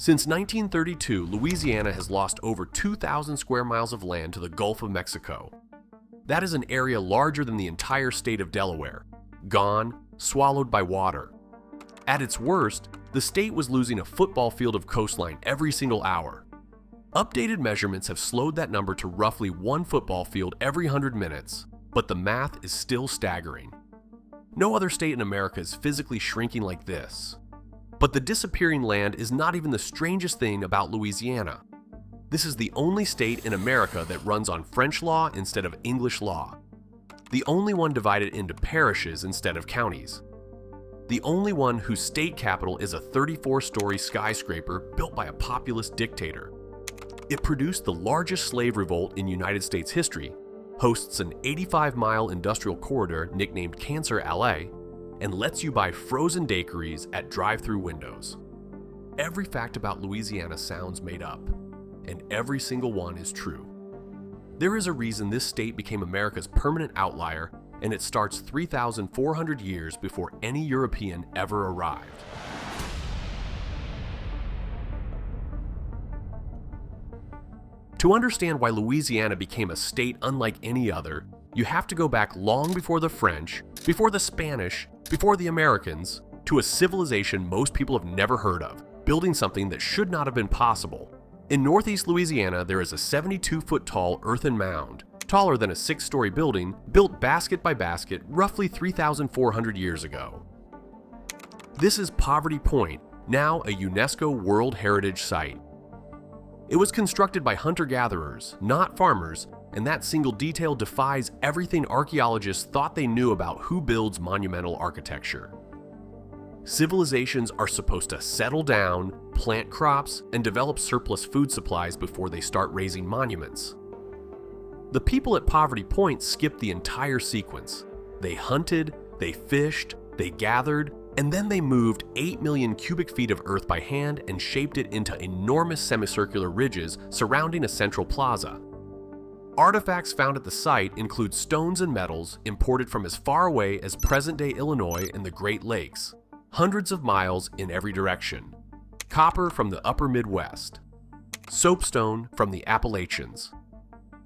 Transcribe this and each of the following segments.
Since 1932, Louisiana has lost over 2,000 square miles of land to the Gulf of Mexico. That is an area larger than the entire state of Delaware, gone, swallowed by water. At its worst, the state was losing a football field of coastline every single hour. Updated measurements have slowed that number to roughly one football field every 100 minutes, but the math is still staggering. No other state in America is physically shrinking like this. But the disappearing land is not even the strangest thing about Louisiana. This is the only state in America that runs on French law instead of English law. The only one divided into parishes instead of counties. The only one whose state capital is a 34-story skyscraper built by a populist dictator. It produced the largest slave revolt in United States history, hosts an 85-mile industrial corridor nicknamed Cancer Alley, and lets you buy frozen daiquiris at drive-through windows. Every fact about Louisiana sounds made up, and every single one is true. There is a reason this state became America's permanent outlier, and it starts 3,400 years before any European ever arrived. To understand why Louisiana became a state unlike any other, you have to go back long before the French, before the Spanish, before the Americans, to a civilization most people have never heard of, building something that should not have been possible. In northeast Louisiana, there is a 72-foot tall earthen mound, taller than a 6-story building, built basket by basket roughly 3,400 years ago. This is Poverty Point, now a UNESCO World Heritage Site. It was constructed by hunter-gatherers, not farmers, and that single detail defies everything archaeologists thought they knew about who builds monumental architecture. Civilizations are supposed to settle down, plant crops, and develop surplus food supplies before they start raising monuments. The people at Poverty Point skipped the entire sequence. They hunted, they fished, they gathered, and then they moved 8 million cubic feet of earth by hand and shaped it into enormous semicircular ridges surrounding a central plaza. Artifacts found at the site include stones and metals imported from as far away as present-day Illinois and the Great Lakes, hundreds of miles in every direction. Copper from the upper Midwest. Soapstone from the Appalachians.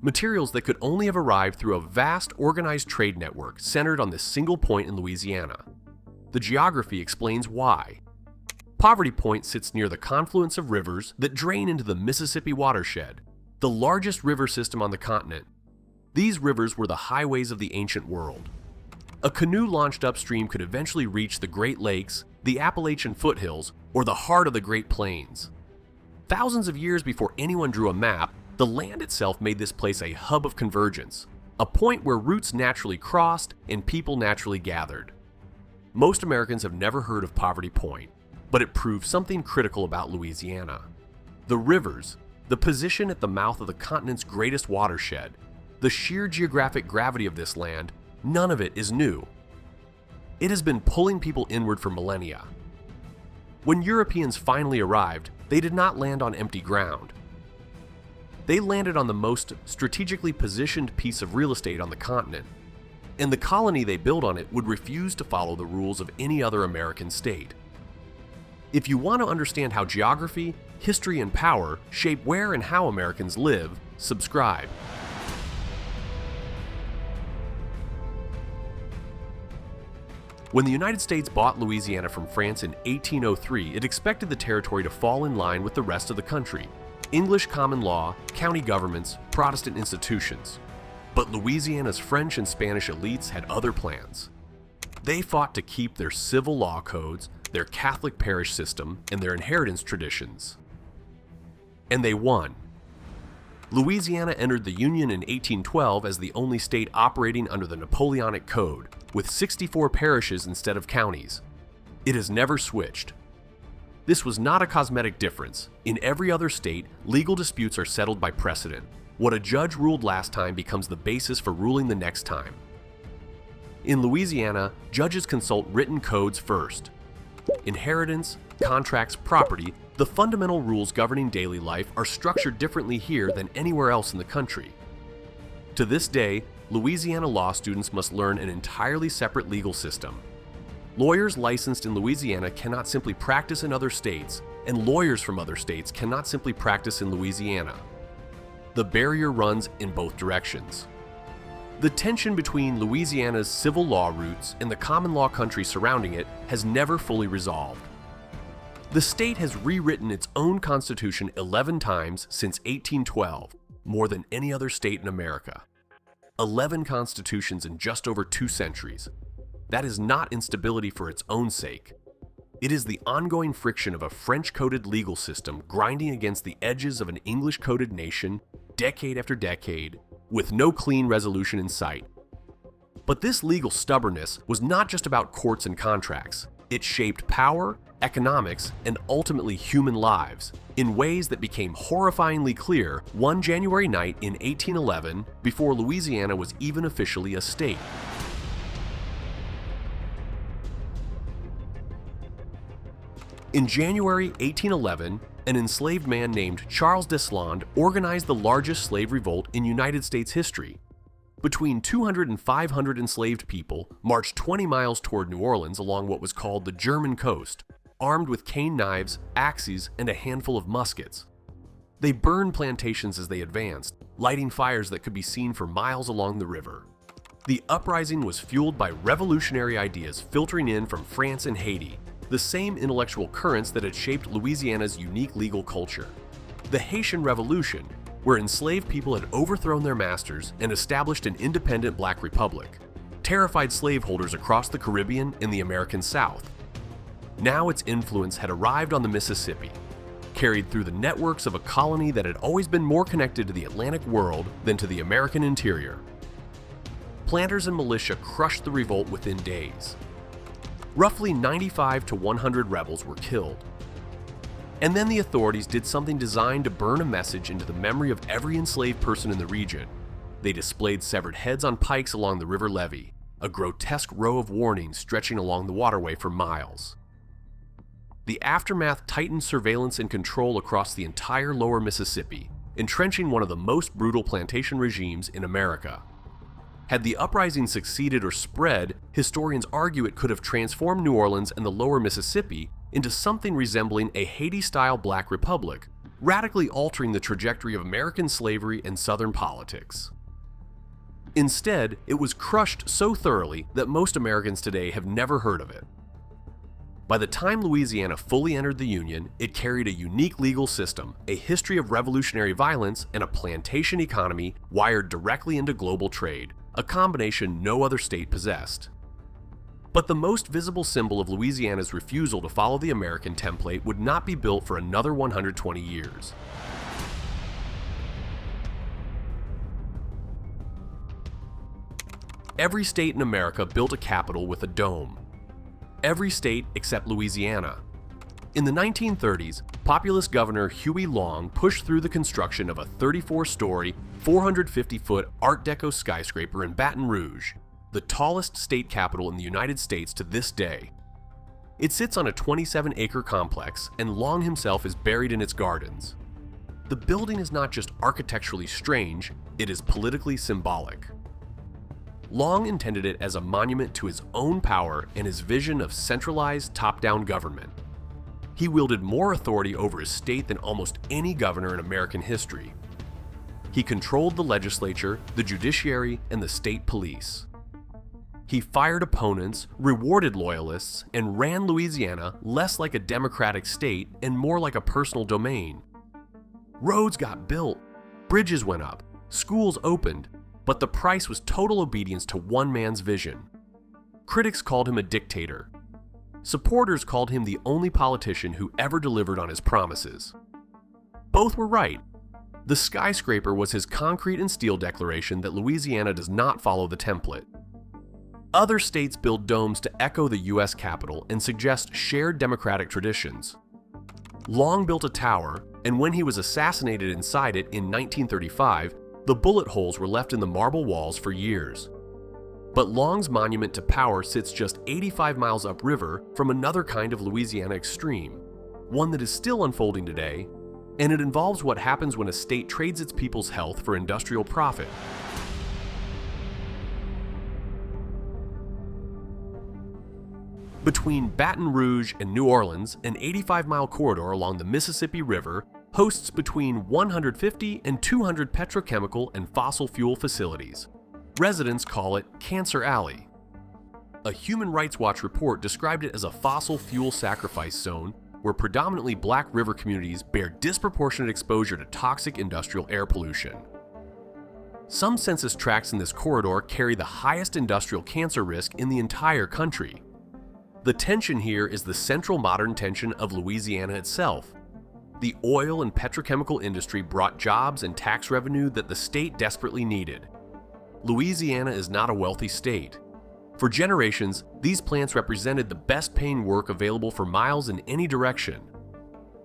Materials that could only have arrived through a vast organized trade network centered on this single point in Louisiana. The geography explains why. Poverty Point sits near the confluence of rivers that drain into the Mississippi watershed, the largest river system on the continent. These rivers were the highways of the ancient world. A canoe launched upstream could eventually reach the Great Lakes, the Appalachian foothills, or the heart of the Great Plains. Thousands of years before anyone drew a map, the land itself made this place a hub of convergence, a point where routes naturally crossed and people naturally gathered. Most Americans have never heard of Poverty Point, but it proves something critical about Louisiana. The rivers, the position at the mouth of the continent's greatest watershed, the sheer geographic gravity of this land, none of it is new. It has been pulling people inward for millennia. When Europeans finally arrived, they did not land on empty ground. They landed on the most strategically positioned piece of real estate on the continent, and the colony they built on it would refuse to follow the rules of any other American state. If you want to understand how geography, history, and power shape where and how Americans live, subscribe. When the United States bought Louisiana from France in 1803, it expected the territory to fall in line with the rest of the country: English common law, county governments, Protestant institutions. But Louisiana's French and Spanish elites had other plans. They fought to keep their civil law codes, their Catholic parish system, and their inheritance traditions. And they won. Louisiana entered the Union in 1812 as the only state operating under the Napoleonic Code, with 64 parishes instead of counties. It has never switched. This was not a cosmetic difference. In every other state, legal disputes are settled by precedent. What a judge ruled last time becomes the basis for ruling the next time. In Louisiana, judges consult written codes first. Inheritance, contracts, property, the fundamental rules governing daily life are structured differently here than anywhere else in the country. To this day, Louisiana law students must learn an entirely separate legal system. Lawyers licensed in Louisiana cannot simply practice in other states, and lawyers from other states cannot simply practice in Louisiana. The barrier runs in both directions. The tension between Louisiana's civil law roots and the common law country surrounding it has never fully resolved. The state has rewritten its own constitution 11 times since 1812, more than any other state in America. 11 constitutions in just over 2 centuries. That is not instability for its own sake. It is the ongoing friction of a French-coded legal system grinding against the edges of an English-coded nation, decade after decade, with no clean resolution in sight. But this legal stubbornness was not just about courts and contracts. It shaped power, economics, and ultimately human lives in ways that became horrifyingly clear one January night in 1811 before Louisiana was even officially a state. In January 1811, an enslaved man named Charles Deslandes organized the largest slave revolt in United States history. Between 200 and 500 enslaved people marched 20 miles toward New Orleans along what was called the German coast, armed with cane knives, axes, and a handful of muskets. They burned plantations as they advanced, lighting fires that could be seen for miles along the river. The uprising was fueled by revolutionary ideas filtering in from France and Haiti, the same intellectual currents that had shaped Louisiana's unique legal culture. The Haitian Revolution, where enslaved people had overthrown their masters and established an independent black republic, terrified slaveholders across the Caribbean and the American South. Now its influence had arrived on the Mississippi, carried through the networks of a colony that had always been more connected to the Atlantic world than to the American interior. Planters and militia crushed the revolt within days. Roughly 95 to 100 rebels were killed. And then the authorities did something designed to burn a message into the memory of every enslaved person in the region. They displayed severed heads on pikes along the river levee, a grotesque row of warnings stretching along the waterway for miles. The aftermath tightened surveillance and control across the entire lower Mississippi, entrenching one of the most brutal plantation regimes in America. Had the uprising succeeded or spread, historians argue it could have transformed New Orleans and the lower Mississippi into something resembling a Haiti-style black republic, radically altering the trajectory of American slavery and Southern politics. Instead, it was crushed so thoroughly that most Americans today have never heard of it. By the time Louisiana fully entered the Union, it carried a unique legal system, a history of revolutionary violence, and a plantation economy wired directly into global trade, a combination no other state possessed. But the most visible symbol of Louisiana's refusal to follow the American template would not be built for another 120 years. Every state in America built a capital with a dome. Every state except Louisiana. In the 1930s, populist Governor Huey Long pushed through the construction of a 34-story, 450-foot Art Deco skyscraper in Baton Rouge, the tallest state capital in the United States to this day. It sits on a 27-acre complex, and Long himself is buried in its gardens. The building is not just architecturally strange, it is politically symbolic. Long intended it as a monument to his own power and his vision of centralized, top-down government. He wielded more authority over his state than almost any governor in American history. He controlled the legislature, the judiciary, and the state police. He fired opponents, rewarded loyalists, and ran Louisiana less like a democratic state and more like a personal domain. Roads got built, bridges went up, schools opened, but the price was total obedience to one man's vision. Critics called him a dictator. Supporters called him the only politician who ever delivered on his promises. Both were right. The skyscraper was his concrete and steel declaration that Louisiana does not follow the template. Other states build domes to echo the US Capitol and suggest shared democratic traditions. Long built a tower, and when he was assassinated inside it in 1935, the bullet holes were left in the marble walls for years. But Long's monument to power sits just 85 miles upriver from another kind of Louisiana extreme, one that is still unfolding today, and it involves what happens when a state trades its people's health for industrial profit. Between Baton Rouge and New Orleans, an 85-mile corridor along the Mississippi River hosts between 150 and 200 petrochemical and fossil fuel facilities. Residents call it Cancer Alley. A Human Rights Watch report described it as a fossil fuel sacrifice zone where predominantly black river communities bear disproportionate exposure to toxic industrial air pollution. Some census tracts in this corridor carry the highest industrial cancer risk in the entire country. The tension here is the central modern tension of Louisiana itself. The oil and petrochemical industry brought jobs and tax revenue that the state desperately needed. Louisiana is not a wealthy state. For generations, these plants represented the best-paying work available for miles in any direction.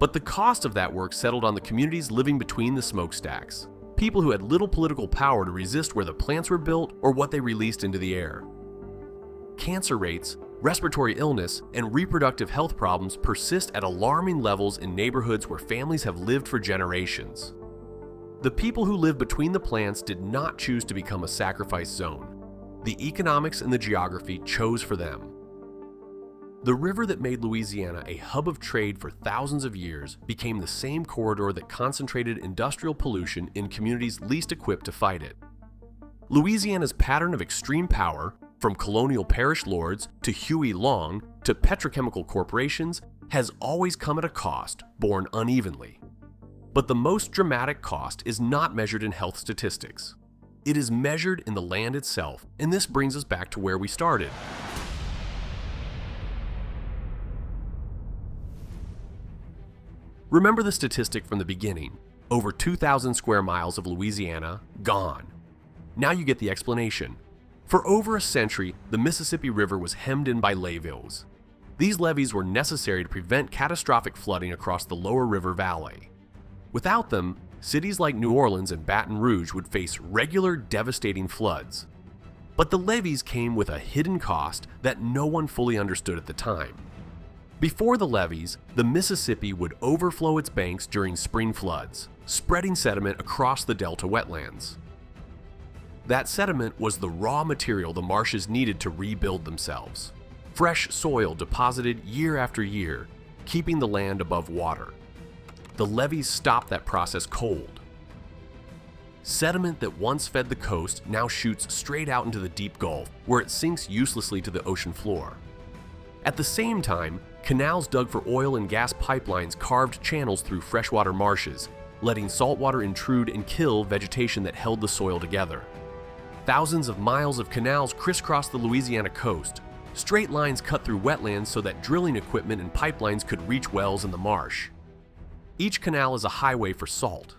But the cost of that work settled on the communities living between the smokestacks, people who had little political power to resist where the plants were built or what they released into the air. Cancer rates, respiratory illness, and reproductive health problems persist at alarming levels in neighborhoods where families have lived for generations. The people who live between the plants did not choose to become a sacrifice zone. The economics and the geography chose for them. The river that made Louisiana a hub of trade for thousands of years became the same corridor that concentrated industrial pollution in communities least equipped to fight it. Louisiana's pattern of extreme power, from colonial parish lords to Huey Long to petrochemical corporations, has always come at a cost, borne unevenly. But the most dramatic cost is not measured in health statistics. It is measured in the land itself, and this brings us back to where we started. Remember the statistic from the beginning: over 2,000 square miles of Louisiana gone. Now you get the explanation. For over a century, the Mississippi River was hemmed in by levees. These levees were necessary to prevent catastrophic flooding across the lower river valley. Without them, cities like New Orleans and Baton Rouge would face regular, devastating floods. But the levees came with a hidden cost that no one fully understood at the time. Before the levees, the Mississippi would overflow its banks during spring floods, spreading sediment across the delta wetlands. That sediment was the raw material the marshes needed to rebuild themselves. Fresh soil deposited year after year, keeping the land above water. The levees stopped that process cold. Sediment that once fed the coast now shoots straight out into the deep Gulf, where it sinks uselessly to the ocean floor. At the same time, canals dug for oil and gas pipelines carved channels through freshwater marshes, letting saltwater intrude and kill vegetation that held the soil together. Thousands of miles of canals crisscrossed the Louisiana coast. Straight lines cut through wetlands so that drilling equipment and pipelines could reach wells in the marsh. Each canal is a highway for salt.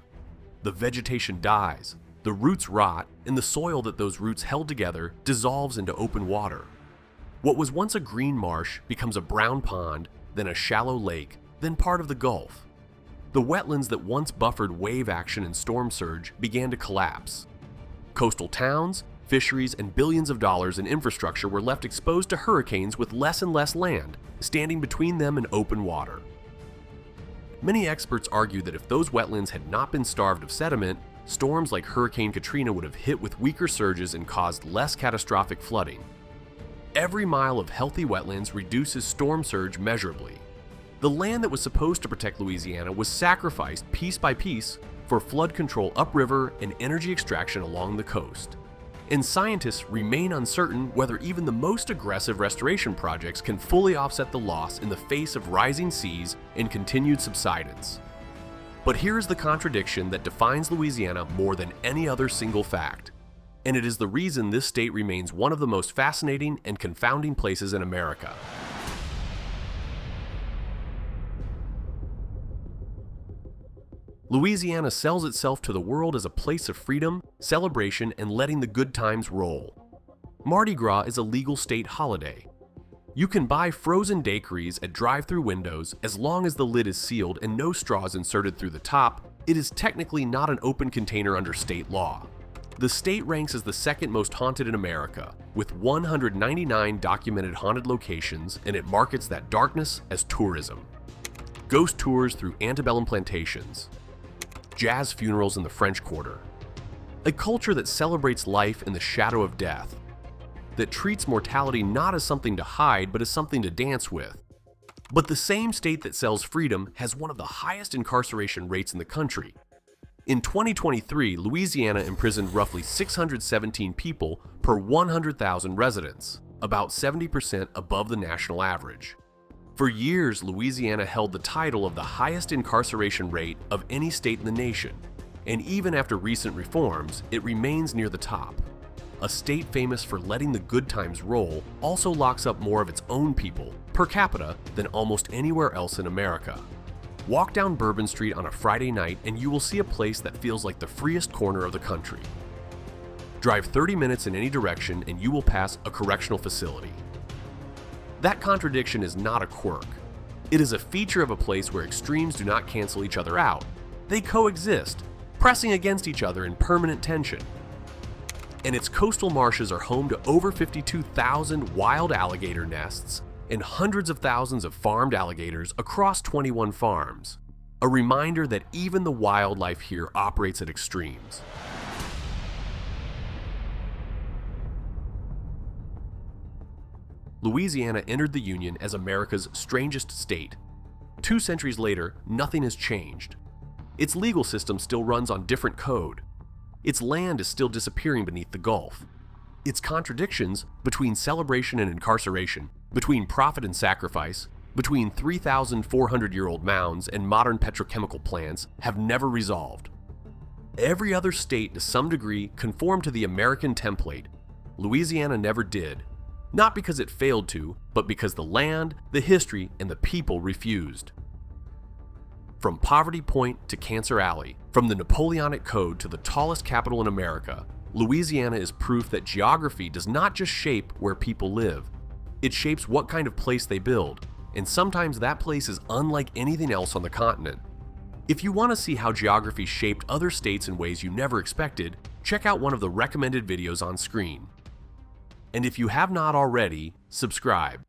The vegetation dies, the roots rot, and the soil that those roots held together dissolves into open water. What was once a green marsh becomes a brown pond, then a shallow lake, then part of the Gulf. The wetlands that once buffered wave action and storm surge began to collapse. Coastal towns, fisheries, and billions of dollars in infrastructure were left exposed to hurricanes with less and less land, standing between them and open water. Many experts argue that if those wetlands had not been starved of sediment, storms like Hurricane Katrina would have hit with weaker surges and caused less catastrophic flooding. Every mile of healthy wetlands reduces storm surge measurably. The land that was supposed to protect Louisiana was sacrificed piece by piece for flood control upriver and energy extraction along the coast. And scientists remain uncertain whether even the most aggressive restoration projects can fully offset the loss in the face of rising seas and continued subsidence. But here is the contradiction that defines Louisiana more than any other single fact. And it is the reason this state remains one of the most fascinating and confounding places in America. Louisiana sells itself to the world as a place of freedom, celebration, and letting the good times roll. Mardi Gras is a legal state holiday. You can buy frozen daiquiris at drive-through windows as long as the lid is sealed and no straws inserted through the top. It is technically not an open container under state law. The state ranks as the second most haunted in America, with 199 documented haunted locations, and it markets that darkness as tourism. Ghost tours through antebellum plantations. Jazz funerals in the French Quarter. A culture that celebrates life in the shadow of death. that treats mortality not as something to hide but as something to dance with. But the same state that sells freedom has one of the highest incarceration rates in the country. In 2023, Louisiana imprisoned roughly 617 people per 100,000 residents, about 70% above the national average. For years, Louisiana held the title of the highest incarceration rate of any state in the nation, and even after recent reforms, it remains near the top. A state famous for letting the good times roll also locks up more of its own people, per capita, than almost anywhere else in America. Walk down Bourbon Street on a Friday night and you will see a place that feels like the freest corner of the country. Drive 30 minutes in any direction and you will pass a correctional facility. That contradiction is not a quirk. It is a feature of a place where extremes do not cancel each other out. They coexist, pressing against each other in permanent tension. And its coastal marshes are home to over 52,000 wild alligator nests and hundreds of thousands of farmed alligators across 21 farms. A reminder that even the wildlife here operates at extremes. Louisiana entered the Union as America's strangest state. 2 centuries later, nothing has changed. Its legal system still runs on different code. Its land is still disappearing beneath the Gulf. Its contradictions between celebration and incarceration, between profit and sacrifice, between 3,400-year-old mounds and modern petrochemical plants have never resolved. Every other state to some degree conformed to the American template. Louisiana never did. Not because it failed to, but because the land, the history, and the people refused. From Poverty Point to Cancer Alley, from the Napoleonic Code to the tallest capital in America, Louisiana is proof that geography does not just shape where people live. It shapes what kind of place they build, and sometimes that place is unlike anything else on the continent. If you want to see how geography shaped other states in ways you never expected, check out one of the recommended videos on screen. And if you have not already, subscribe.